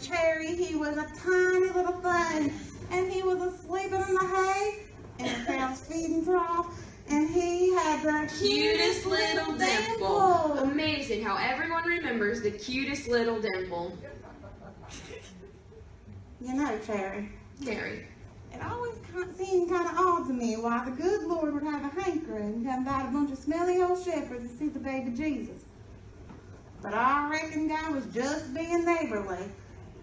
Cherry, he was a tiny little thing, and he was asleep in the hay in a cow's feeding trough, and he had the cutest little dimple. Amazing how everyone remembers the cutest little dimple. You know, Cherry. Cherry. It always seemed kind of odd to me why the good Lord would have a hankering to invite a bunch of smelly old shepherds to see the baby Jesus. But I reckon God was just being neighborly.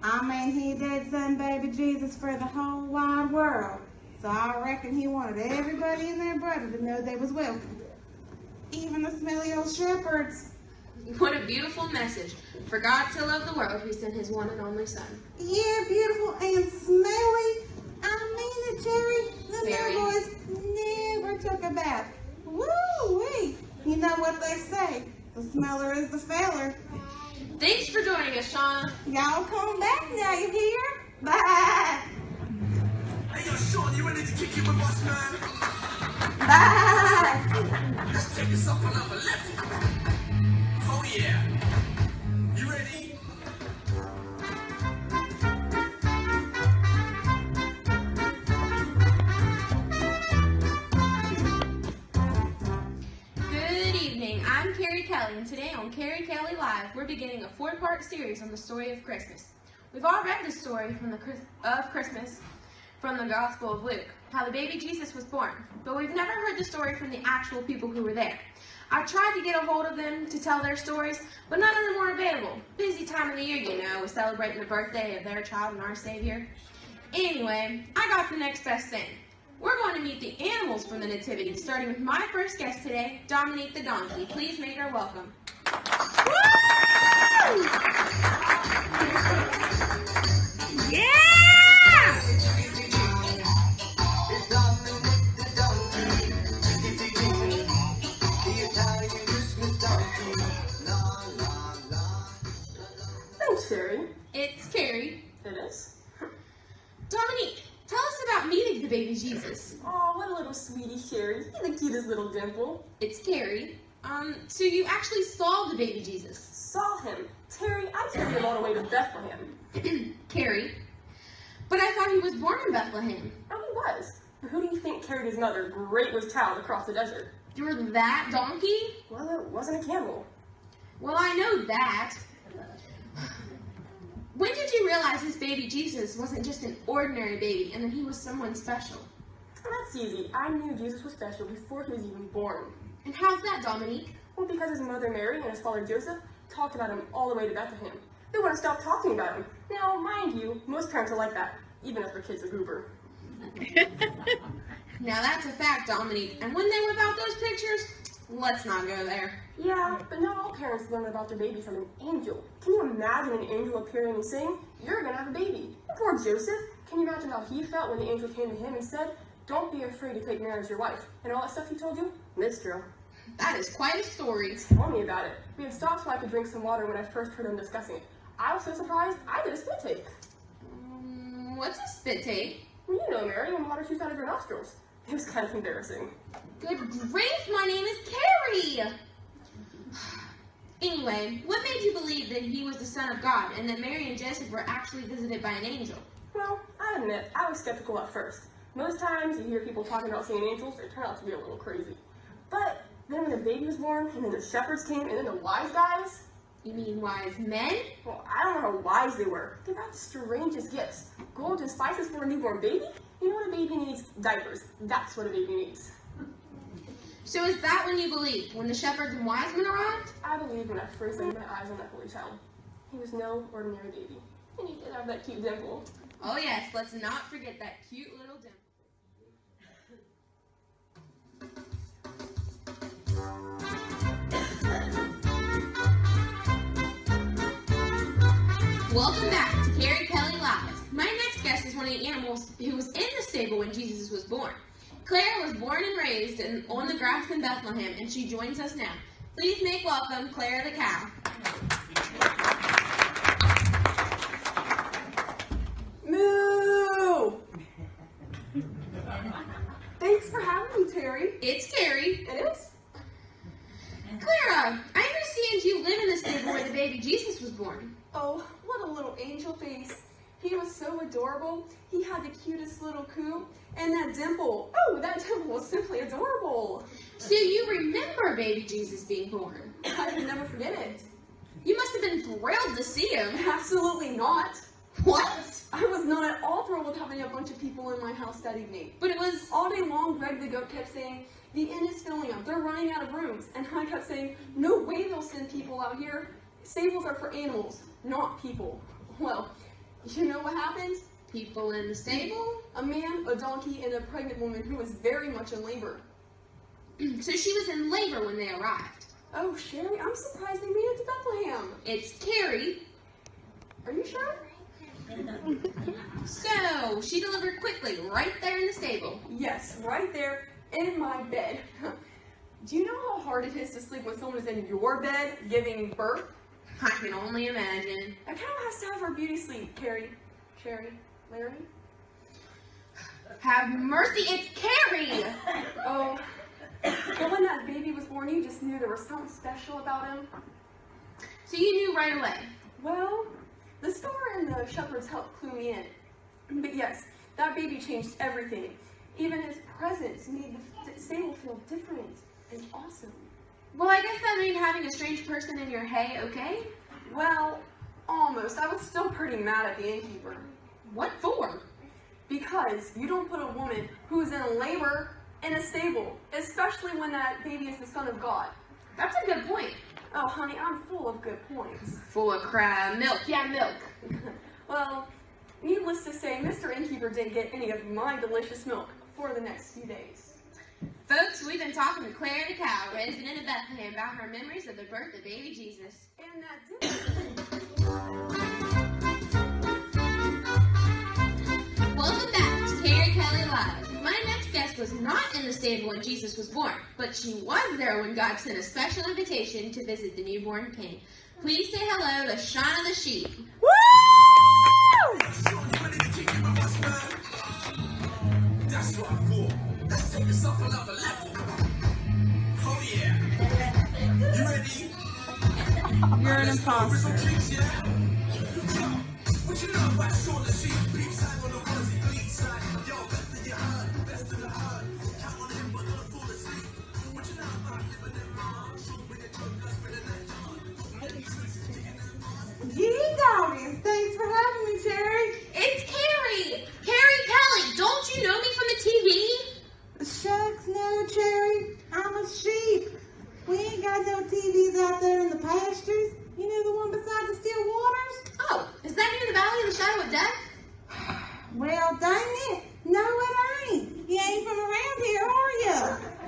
I mean, he did send baby Jesus for the whole wide world. So I reckon he wanted everybody and their brother to know they was welcome. Even the smelly old shepherds. What a beautiful message. For God so loved the world, he sent his one and only son. Yeah, beautiful and smelly. I mean it, Cherry. The little boys never took a bath. Woo-wee. You know what they say. The smeller is the feller. Thanks for joining us, Shauna. Y'all come back now, you hear? Bye. Hey, yo, Sean, you ready to kick it with us, man? Bye. Let's take this up another level. Oh, yeah. You ready? Good evening. I'm Carrie Kelly, and today on Carrie Kelly Live, we're beginning a 4-part series on the story of Christmas. We've all read the story of Christmas from the Gospel of Luke, how the baby Jesus was born, but we've never heard the story from the actual people who were there. I tried to get a hold of them to tell their stories, but none of them were available. Busy time of the year, you know, with celebrating the birthday of their child and our Savior. Anyway, I got the next best thing. We're going to meet the animals from the Nativity, starting with my first guest today, Dominique the donkey. Please make her welcome. Woo! Yeah! Thanks, Carrie. It's Carrie. It is. Dominique, tell us about meeting the baby Jesus. Oh, what a little sweetie, Carrie. He's the cutest little dimple. It's Carrie. So you actually saw the baby Jesus. Saw him. Terry, I carried him all the way to Bethlehem. Carrie. But I thought he was born in Bethlehem. Oh, he was. But who do you think carried his mother, Great-was child, across the desert? You're that donkey? Well, it wasn't a camel. Well, I know that. When did you realize this baby Jesus wasn't just an ordinary baby and that he was someone special? Well, that's easy. I knew Jesus was special before he was even born. And how's that, Dominique? Well, because his mother Mary and his father Joseph talked about him all the way to Bethlehem. They wouldn't stop talking about him. Now, mind you, most parents are like that, even if their kid's a goober. Now that's a fact, Dominique. And when they whip out those pictures, let's not go there. Yeah, but not all parents learn about their baby from an angel. Can you imagine an angel appearing and saying, "You're gonna have a baby"? Poor Joseph. Can you imagine how he felt when the angel came to him and said, "Don't be afraid to take Mary as your wife," and all that stuff he told you? Mister. That is quite a story. Tell me about it. We had stopped so I could drink some water when I first heard them discussing it. I was so surprised, I did a spit take. What's a spit take? Well, you know, Mary, when water shoots out of your nostrils. It was kind of embarrassing. Good grief, my name is Carrie! Anyway, what made you believe that he was the Son of God and that Mary and Joseph were actually visited by an angel? Well, I admit, I was skeptical at first. Most times you hear people talking about seeing angels, they turn out to be a little crazy. But then when the baby was born, and then the shepherds came, and then the wise guys. You mean wise men? Well, I don't know how wise they were. They brought the strangest gifts. Gold and spices for a newborn baby? You know what a baby needs? Diapers. That's what a baby needs. So is that when you believed, when the shepherds and wise men arrived? I believed when I first laid my eyes on that holy child. He was no ordinary baby. And he did have that cute dimple. Oh yes, let's not forget that cute little dimple. Welcome back to Carrie Kelly Live. My next guest is one of the animals who was in the stable when Jesus was born. Claire was born and raised on the grass in Bethlehem, and she joins us now. Please make welcome Claire the cow. Moo! Thanks for having me, Terry. It's Carrie. It is? Clara, I understand you live in the stable where the baby Jesus was born. Oh, what a a little angel face. He was so adorable. He had the cutest little coo. And that dimple. Oh, that dimple was simply adorable. So you remember baby Jesus being born? I can never forget it. You must have been thrilled to see him. Absolutely not. What? I was not at all thrilled with having a bunch of people in my house that evening. But it was... All day long, Greg the goat kept saying, the inn is filling up. They're running out of rooms. And I kept saying, no way they'll send people out here. Stables are for animals, not people. Well, you know what happened? People in the stable? A man, a donkey, and a pregnant woman who was very much in labor. So she was in labor when they arrived. Oh, Sherry, I'm surprised they made it to Bethlehem. It's Carrie. Are you sure? So she delivered quickly right there in the stable. Yes, right there in my bed. Do you know how hard it is to sleep when someone is in your bed giving birth? I can only imagine. A cow has to have her beauty sleep, Carrie, Sherry, Larry. Have mercy, it's Carrie! Oh, but when that baby was born, you just knew there was something special about him. So you knew right away. Well, the star and the shepherds helped clue me in. But yes, that baby changed everything. Even his presence made the stable feel different and awesome. Well, I guess that made having a strange person in your hay okay? Well, almost. I was still pretty mad at the innkeeper. What for? Because you don't put a woman who's in labor in a stable, especially when that baby is the son of God. That's a good point. Oh, honey, I'm full of good points. Full of crab. Milk. Yeah, milk. Well, needless to say, Mr. Innkeeper didn't get any of my delicious milk for the next few days. Folks, we've been talking to Claire the cow, resident of Bethlehem, about her memories of the birth of baby Jesus. And that Welcome back to Carrie Kelly Live. My next guest was not in the stable when Jesus was born, but she was there when God sent a special invitation to visit the newborn king. Please say hello to Shauna the sheep. That's what I thought. Let's take this up another level. Oh yeah. You ready? You're an imposter. What you know about Shaun the sheep? Beach side on the rosy beach side. Yo, best of your herd, best of the herd. Count on him, but don't fall asleep. What you know about living in Mom? Shaun with the chokers, with the neck on. Gee, doggies, thanks for having me, Cherry. It's Carrie! Carrie Kelly! Don't you know me from the TV? Shucks, no, Cherry. I'm a sheep. We ain't got no TVs out there in the pastures. You know the one beside the still waters? Oh, is that near the Valley of the Shadow of Death? Well, dang it. No, it ain't. You ain't from around here, are you?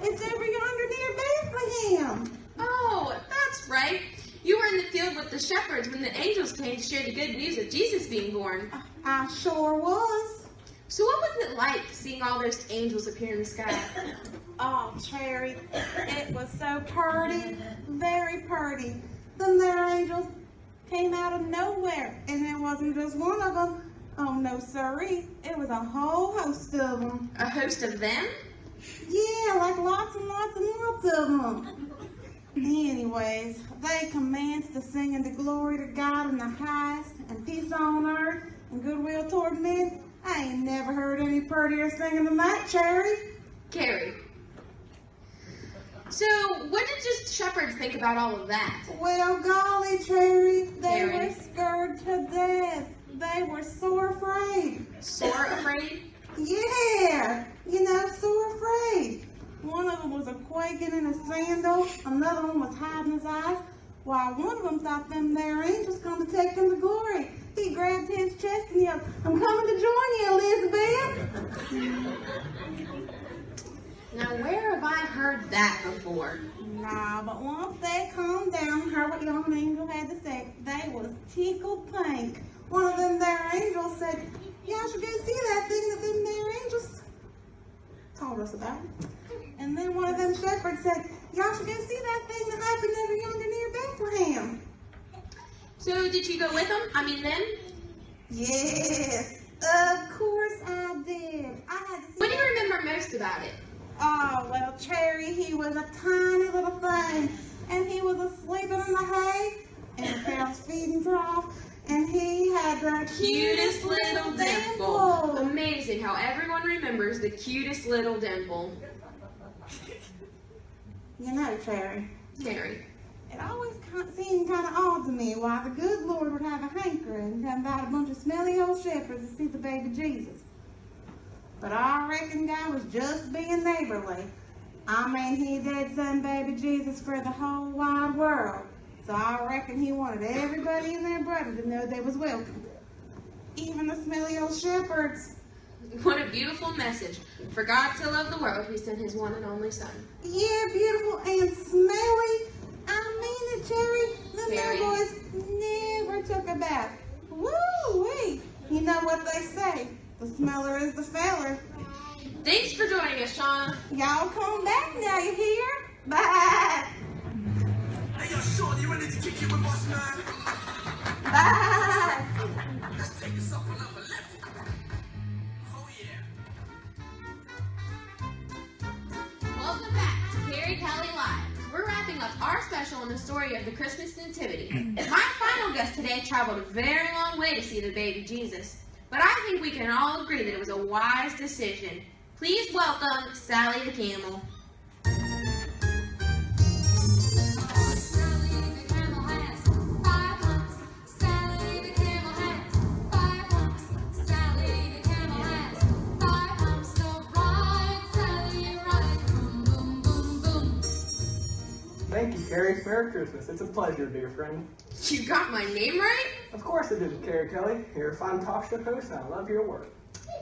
It's over yonder near Bethlehem. Oh, that's right. You were in the field with the shepherds when the angels came to share the good news of Jesus being born. I sure was. So what was it like seeing all those angels appear in the sky? Oh, Cherry, it was so purty, very purty. Them there angels came out of nowhere, and it wasn't just one of them. Oh, no, sirree. It was a whole host of them. A host of them? Yeah, like lots and lots and lots of them. Anyways, they commenced to singing the glory to God in the highest, and peace on earth, and goodwill toward men. I ain't never heard any prettier singing than that, Cherry. Carrie. So, what did the shepherds think about all of that? Well, golly, Cherry, they Carrie. were scared to death. They were sore afraid. Sore afraid? Yeah, you know, sore afraid. One of them was a quaking in his sandal. Another one was hiding his eyes. While one of them thought them there angels come to take them to glory. He grabbed his chest and yelled, "I'm coming to join you, Elizabeth." Now, where have I heard that before? Nah, but once they calmed down and heard what young angel had to say, they was tickled pink. One of them there angels said, "Y'all should go see that thing that them there angels told us about." And then one of them shepherds said, "Y'all should go see that thing that happened over yonder near Bethlehem." So, did you go with them? I mean, them? Yes, of course I did. I had to see What do you that. remember most about it? Oh, well, Cherry, he was a tiny little thing, and he was asleep in the hay, and found his feeding trough, and he the Cutest little dimple. Amazing how everyone remembers the cutest little dimple. You know, Cherry, Terry. it always seemed kind of odd to me why the good Lord would have a hankering to invite a bunch of smelly old shepherds to see the baby Jesus. But I reckon God was just being neighborly. I mean, he did send baby Jesus for the whole wide world. So I reckon he wanted everybody and their brother to know they was welcome. Even the smelly old shepherds. What a beautiful message. For God to love the world, he sent his one and only son. Yeah, beautiful and smelly. I mean it, Cherry. The Cherry. little boys never took a bath. Woo-wee. You know what they say. The smeller is the feller. Thanks for joining us, Shauna. Y'all come back now, you hear? Bye. Hey, yo, Sean, you ready to kick it with us, man? Bye. Let's take this up another level. Oh, yeah. Welcome back to Carrie Kelly Live. We're wrapping up our special on the story of the Christmas Nativity. My final guest today traveled a very long way to see the baby Jesus, but I think we can all agree that it was a wise decision. Please welcome Sally the Camel. Sally the camel has 5 humps. Sally the camel has 5 humps. Sally the camel has 5 humps. So ride, Sally, ride. Boom, boom, boom, boom. Thank you, Carrie. Merry Christmas. It's a pleasure, dear friend. You got my name right? Of course I did, Carrie Kelly. You're a fine talk show host, and I love your work.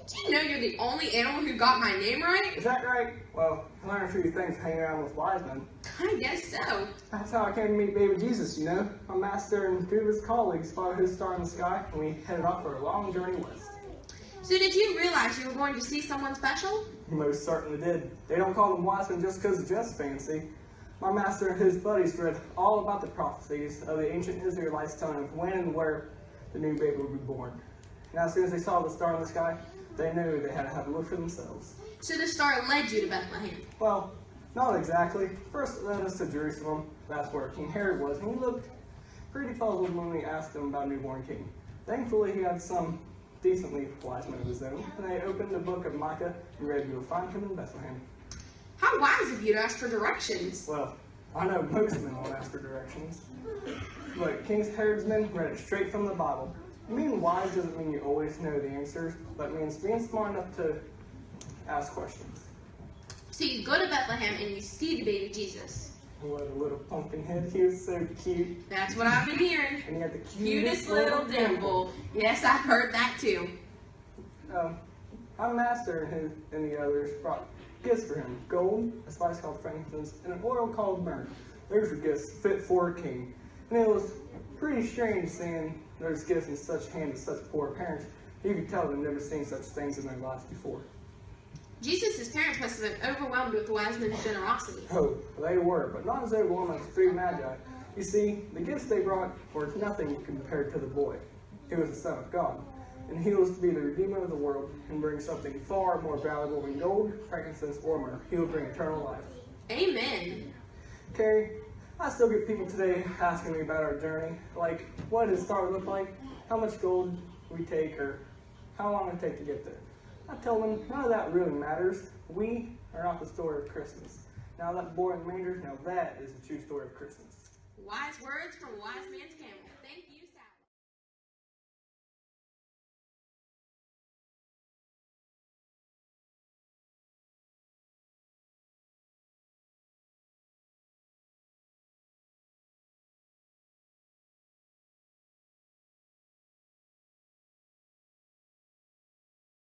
Do you know you're the only animal who got my name right? Is that right? Well, I learned a few things hanging around with wise men. I guess so. That's how I came to meet baby Jesus, you know. My master and 2 of his colleagues followed his star in the sky, and we headed off for a long journey west. So did you realize you were going to see someone special? Most certainly did. They don't call them wise men just because it's just fancy. My master and his buddies read all about the prophecies of the ancient Israelites telling of when and where the new baby would be born. And as soon as they saw the star in the sky, they knew they had to have a look for themselves. So the star led you to Bethlehem. Well, not exactly. First it led us to Jerusalem. That's where King Herod was, and he looked pretty puzzled when we asked him about a newborn king. Thankfully, he had some decently wise men of his own, and they opened the book of Micah and read, "You will find him in Bethlehem." How wise of you to ask for directions. Well, I know most men won't ask for directions, but King Herod's men read it straight from the Bible. Being wise doesn't mean you always know the answers, but it means being smart enough to ask questions. So you go to Bethlehem and you see the baby Jesus. What a little pumpkin head. He was so cute. That's what I've been hearing. And he had the Cutest little dimple. Yes, I've heard that too. My master and the others brought gifts for him. Gold, a spice called frankincense, and an oil called myrrh. Those were gifts fit for a king. And it was pretty strange seeing those gifts in such hands of such poor parents. You could tell they'd never seen such things in their lives before. Jesus' parents must have been overwhelmed with the wise men's generosity. Oh, they were, but not as overwhelming as the 3 magi. You see, the gifts they brought were nothing compared to the boy. He was the Son of God, and he was to be the Redeemer of the world and bring something far more valuable than gold, frankincense, or myrrh. He would bring eternal life. Amen. Carrie, I still get people today asking me about our journey, like what does the star look like, how much gold we take, or how long it take to get there. I tell them none of that really matters. We are not the story of Christmas. Now that boy in the manger, now that is the true story of Christmas. Wise words from a wise man's camel. Thank you.